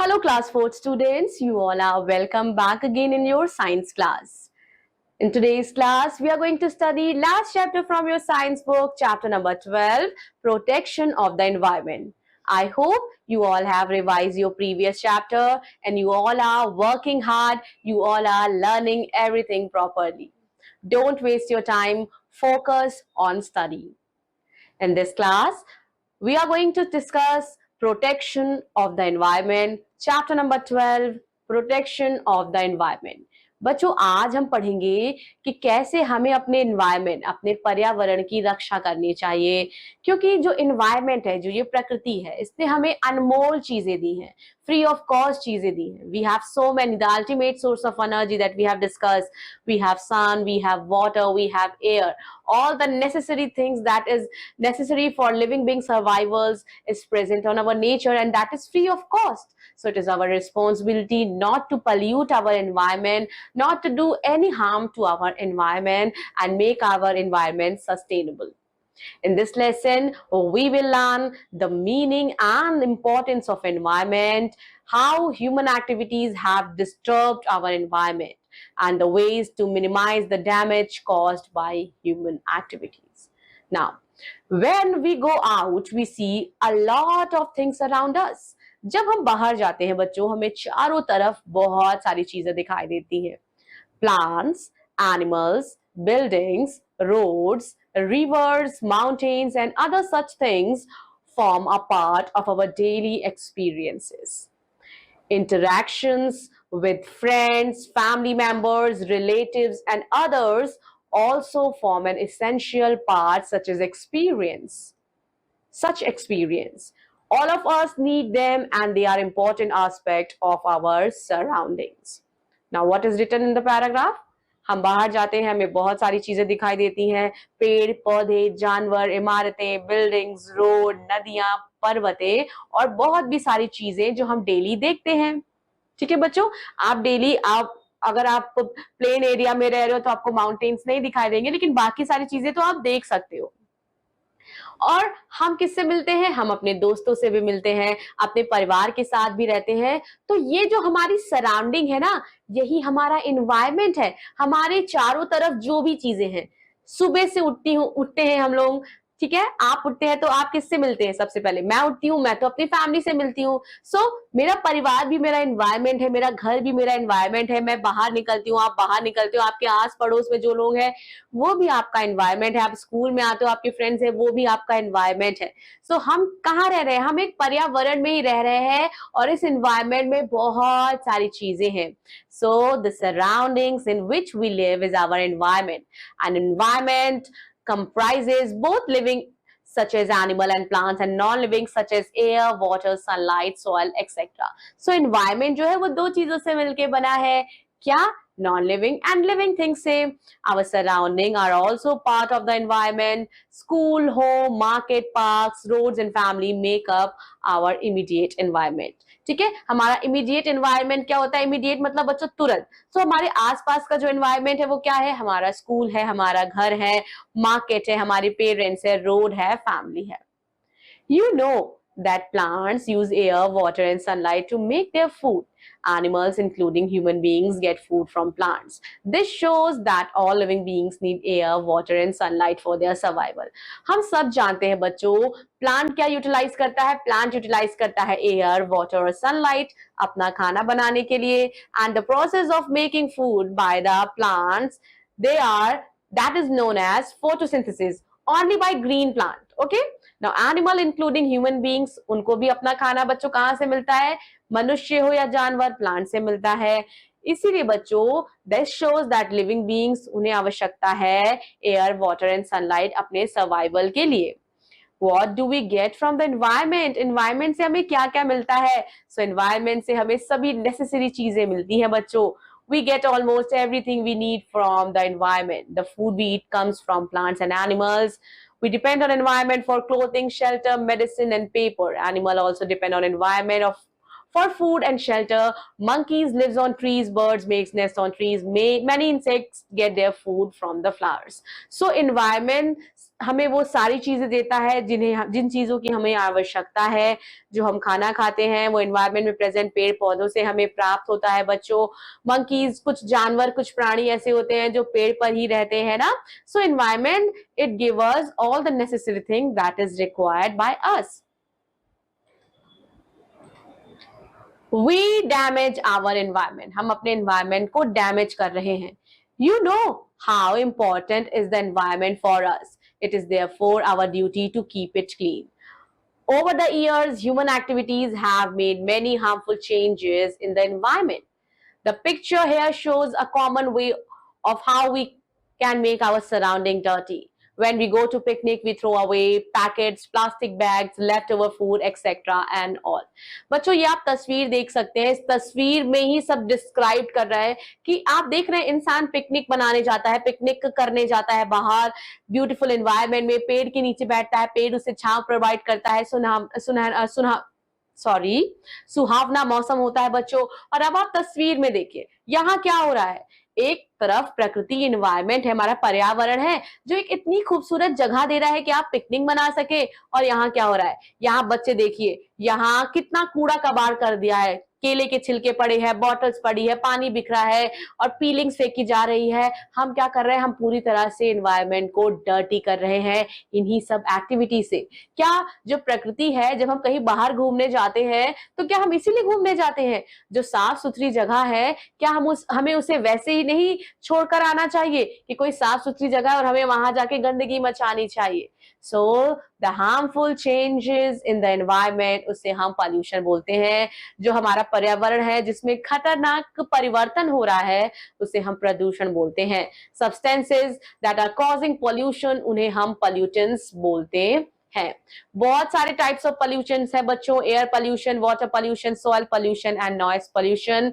Hello class 4 students, you all are welcome back again in your science class. In today's class, we are going to study last chapter from your science book, chapter number 12, Protection of the Environment. I hope you all have revised your previous chapter and you all are working hard, you all are learning everything properly. Don't waste your time, focus on study. In this class, we are going to discuss protection of the environment, chapter number 12, protection of the environment. बच्चों आज हम पढ़ेंगे कि कैसे हमें अपने environment अपने पर्यावरण की रक्षा करनी चाहिए क्योंकि जो एनवायरमेंट है जो ये प्रकृति है इसने हमें अनमोल चीजें दी हैं फ्री ऑफ कॉस्ट चीजें दी हैं we have so many the ultimate source of energy that we have discuss we have sun we have water we have air all the necessary things that is necessary for living being survivals is present on our nature and that is free of cost. So it is our responsibility not to pollute our environment, not to do any harm to our environment and make our environment sustainable. In this lesson, we will learn the meaning and importance of environment, how human activities have disturbed our environment, and the ways to minimize the damage caused by human activities. Now, when we go out, we see a lot of things around us. जब हम बाहर जाते हैं बच्चों हमें चारों तरफ बहुत सारी चीजें दिखाई देती हैं plants, animals, buildings, roads, rivers, mountains, and other such things form a part of our daily experiences. Interactions with friends, family members, relatives, and others also form an essential part such as experience. Such experience. All of us need them and they are important aspect of our surroundings. Now what is written in the paragraph? हम बाहर जाते हैं हमें बहुत सारी चीजें दिखाई देती हैं पेड़ पौधे जानवर इमारतें बिल्डिंग्स रोड नदियां पर्वतें और बहुत भी सारी चीजें जो हम डेली देखते हैं ठीक है बच्चों आप डेली आप अगर आप प्लेन एरिया में रह रहे हो तो आपको माउंटेन्स नहीं दिखाई देंगे लेकिन बाकी सारी चीजें तो आप देख सकते हो और हम किससे मिलते हैं हम अपने दोस्तों से भी मिलते हैं अपने परिवार के साथ भी रहते हैं तो ये जो हमारी सराउंडिंग है ना यही हमारा एनवायरनमेंट है हमारे चारों तरफ जो भी चीजें हैं सुबह से उठते हैं हम लोग ठीक है आप उठते हैं तो आप किससे मिलते हैं सबसे पहले मैं उठती हूँ मैं तो अपनी फैमिली से मिलती हूँ सो मेरा परिवार भी मेरा एनवायरनमेंट है मेरा घर भी मेरा एनवायरनमेंट है मैं बाहर निकलती हूँ आप बाहर निकलते हो आपके आस पड़ोस में जो लोग हैं वो भी आपका एनवायरनमेंट है आप स्कूल में आते हो आपके फ्रेंड्स है वो भी आपका एनवायरनमेंट है सो हम कहाँ रह रहे हैं हम एक पर्यावरण में ही रह रहे हैं और इस एनवायरनमेंट में बहुत सारी चीजें हैं so the surroundings in which we live is our environment and environment comprises both living such as animal and plants and non-living such as air, water, sunlight, soil, etc. So environment जो है वो दो चीजों से मिलके बना है क्या non-living and living things से our surrounding are also part of the environment. School, home, market, parks, roads and family make up our immediate environment. ठीक है हमारा इमीडिएट एनवायरनमेंट क्या होता है इमीडिएट मतलब बच्चों तुरंत सो हमारे आसपास का जो एनवायरनमेंट है वो क्या है हमारा स्कूल है हमारा घर है मार्केट है हमारे पेरेंट्स है रोड है फैमिली है You know that plants use air, water, and sunlight to make their food. Animals, including human beings, get food from plants. This shows that all living beings need air, water, and sunlight for their survival. हम सब जानते हैं बच्चों plant क्या utilise करता है plant utilise करता है एयर वाटर और सनलाइट अपना खाना बनाने के लिए and the process of making food by the plants they are that is known as photosynthesis only by green plant okay now animal including human beings उनको भी अपना खाना बच्चों कहाँ से मिलता है मनुष्य हो या जानवर प्लांट से मिलता है इसीलिए बच्चों this shows that living beings उन्हें आवश्यकता है एयर वाटर एंड सनलाइट अपने सर्वाइवल के लिए What do we get from the environment? Environment से हमें क्या क्या मिलता है So environment से हमें सभी necessary चीजें मिलती हैं बच्चों We get almost everything we need from the environment. The food we eat comes from plants and animals. We depend on environment for clothing, shelter, medicine, and paper. Animal also depend on environment For food and shelter, monkeys lives on trees, birds makes nests on trees, many insects get their food from the flowers. So environment हमें वो सारी चीजें देता है जिन चीजों की हमें आवश्यकता है, जो हम खाना खाते हैं वो एनवायरनमेंट में प्रेजेंट पेड़ पौधों से हमें प्राप्त होता है बच्चों। मंकीज, कुछ जानवर, कुछ प्राणी ऐसे होते हैं जो पेड़ पर ही रहते हैं ना। So environment it give us all the necessary thing that is required by us. We damage our environment. हम अपने environment को damage कर रहे हैं। You know how important is the environment for us. It is therefore our duty to keep it clean. Over the years, human activities have made many harmful changes in the environment. The picture here shows a common way of how we can make our surrounding dirty. When we go to picnic, we throw away packets, plastic bags, leftover food, etc. and all. बच्चों ये आप तस्वीर देख सकते हैं, इस तस्वीर में ही सब डिस्क्राइब कर रहा है कि आप देख रहे हैं इंसान पिकनिक बनाने जाता है, पिकनिक करने जाता है बाहर ब्यूटीफुल एनवायरनमेंट में, पेड़ के नीचे बैठता है, पेड़ उसे छांव प्रोवाइड करता है, सुहावना मौसम होता है बच्चों। और अब आप तस्वीर में देखिए यहाँ क्या हो रहा है। एक तरफ प्रकृति एनवायरनमेंट है, हमारा पर्यावरण है, जो एक इतनी खूबसूरत जगह दे रहा है कि आप पिकनिक बना सके। और यहाँ क्या हो रहा है, यहाँ बच्चे देखिए यहाँ कितना कूड़ा कबाड़ कर दिया है, केले के छिलके पड़े हैं, बॉटल्स पड़ी है, पानी बिखरा है और पीलिंग्स फेंकी जा रही है। हम क्या कर रहे हैं, हम पूरी तरह से एनवायरनमेंट को डर्टी कर रहे हैं इन्हीं सब एक्टिविटी से। क्या जो प्रकृति है, जब हम कहीं बाहर घूमने जाते हैं तो क्या हम इसीलिए घूमने जाते हैं? जो साफ सुथरी जगह है, क्या हमें उसे वैसे ही नहीं छोड़कर आना चाहिए कि कोई साफ सुथरी जगह और हमें वहां जाके गंदगी मचानी चाहिए? So the harmful changes in the environment, उसे हम pollution बोलते हैं। जो हमारा पर्यावरण है जिसमें खतरनाक परिवर्तन हो रहा है उसे हम प्रदूषण बोलते हैं। Substances that are causing pollution, उन्हें हम pollutants बोलते हैं। बहुत सारे टाइप्स ऑफ पोल्यूशंस है बच्चों, air pollution, water pollution, soil pollution and noise pollution.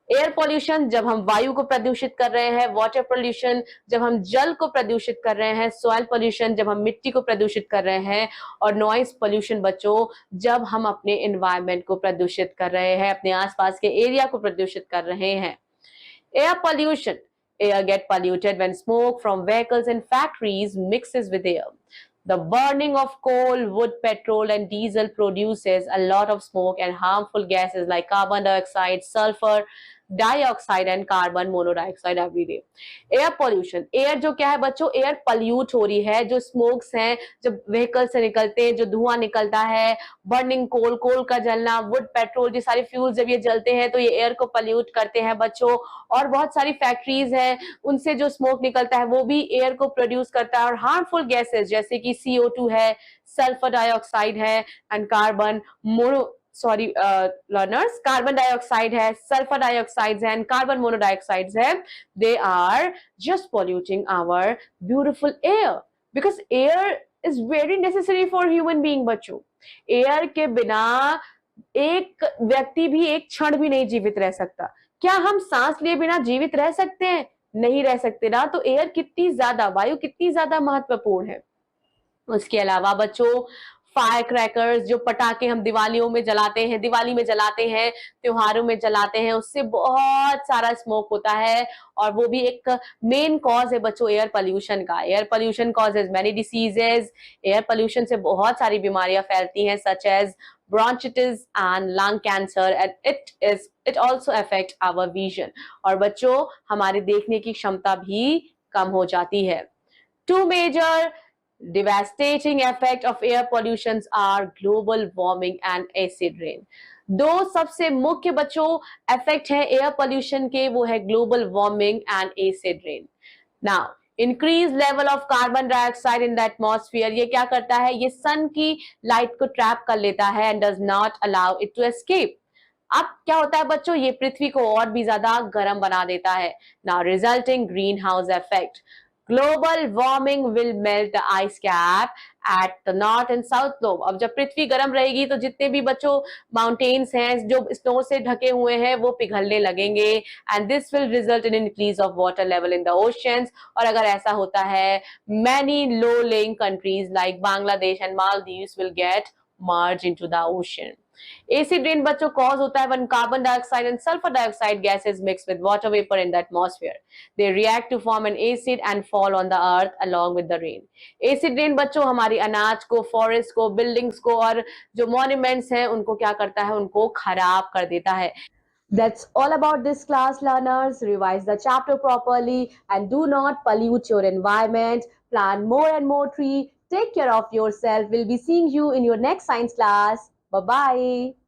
Air pollution जब हम वायु को प्रदूषित कर रहे हैं, वाटर पोल्यूशन जब हम जल को प्रदूषित कर रहे हैं, सॉइल पोल्यूशन जब हम मिट्टी को प्रदूषित कर रहे हैं, और नॉइज पोल्यूशन बच्चों जब हम अपने एनवायरनमेंट को प्रदूषित कर रहे हैं, अपने आसपास के एरिया को प्रदूषित कर रहे हैं। Air pollution, air get polluted when smoke from vehicles and factories mixes with air. The burning of coal, wood, petrol and diesel produces a lot of smoke and harmful gases like carbon dioxide, sulfur dioxide and carbon monodioxide every day. Air pollution, air जो क्या है बच्चों, air pollute हो रही है, जो smokes हैं, जब व्हीकल से निकलते हैं, जो धुआं निकलता है, बर्निंग कोल, कोल का जलना, वुड, पेट्रोल, ये सारे फ्यूल जब ये जलते हैं तो ये एयर को पॉल्यूट करते हैं बच्चों। और बहुत सारी फैक्ट्रीज हैं, उनसे जो स्मोक निकलता है वो भी एयर को प्रोड्यूस करता है। और हार्मफुल गैसेस जैसे कि CO2 है, सल्फर डाइऑक्साइड है and carbon learners, carbon dioxide है, sulfur dioxides है and carbon monodioxides है, they are just polluting our beautiful air because air is very necessary for human being बच्चों। एयर के बिना एक व्यक्ति भी एक क्षण भी नहीं जीवित रह सकता। क्या हम सांस लिए बिना जीवित रह सकते हैं? नहीं रह सकते ना। तो एयर कितनी ज्यादा, वायु कितनी ज्यादा महत्वपूर्ण है। उसके अलावा बच्चों फायर क्रैकर्स, जो पटाखे हम दिवाली में जलाते हैं, त्योहारों में जलाते हैं, उससे बहुत सारा स्मोक होता है और वो भी एक मेन कॉज है बच्चों एयर पोल्यूशन का। Air pollution causes many diseases. Air pollution से बहुत सारी बीमारियां फैलती हैं such as bronchitis and lung cancer and it also affect our vision। और बच्चों हमारे देखने की क्षमता भी कम हो जाती है। Two major devastating effect of air pollutions are global warming and acid rain। दो सबसे मुख्य बच्चों इफेक्ट है एयर पोल्यूशन के, वो है global warming and acid rain. Now increase level of carbon dioxide in the atmosphere, ये क्या करता है, ये सन की लाइट को ट्रैप कर लेता है and does not allow it to escape. अब क्या होता है बच्चों, ये पृथ्वी को और भी ज्यादा गर्म बना देता है। Now resulting greenhouse effect, global warming will melt the ice cap at the north and south pole. अब जब पृथ्वी गर्म रहेगी तो जितने भी बच्चों माउंटेन्स हैं जो स्नो से ढके हुए हैं वो पिघलने लगेंगे and this will result in increase of water level in the oceans. और अगर ऐसा होता है, many low laying countries like Bangladesh and Maldives will get merge into the ocean। Acid rain बच्चों कॉज होता है when carbon dioxide and sulfur dioxide gases mix with water vapor in the atmosphere. They react to form an acid and fall on the earth along with the rain. Acid rain बच्चों हमारी अनाज को, forest को, buildings को और जो monuments हैं उनको क्या करता है, उनको खराब कर देता है. That's all about this class, learners. Revise the chapter properly and do not pollute your environment. Plant more and more tree. Take care of yourself. We'll be seeing you in your next science class. Bye-bye.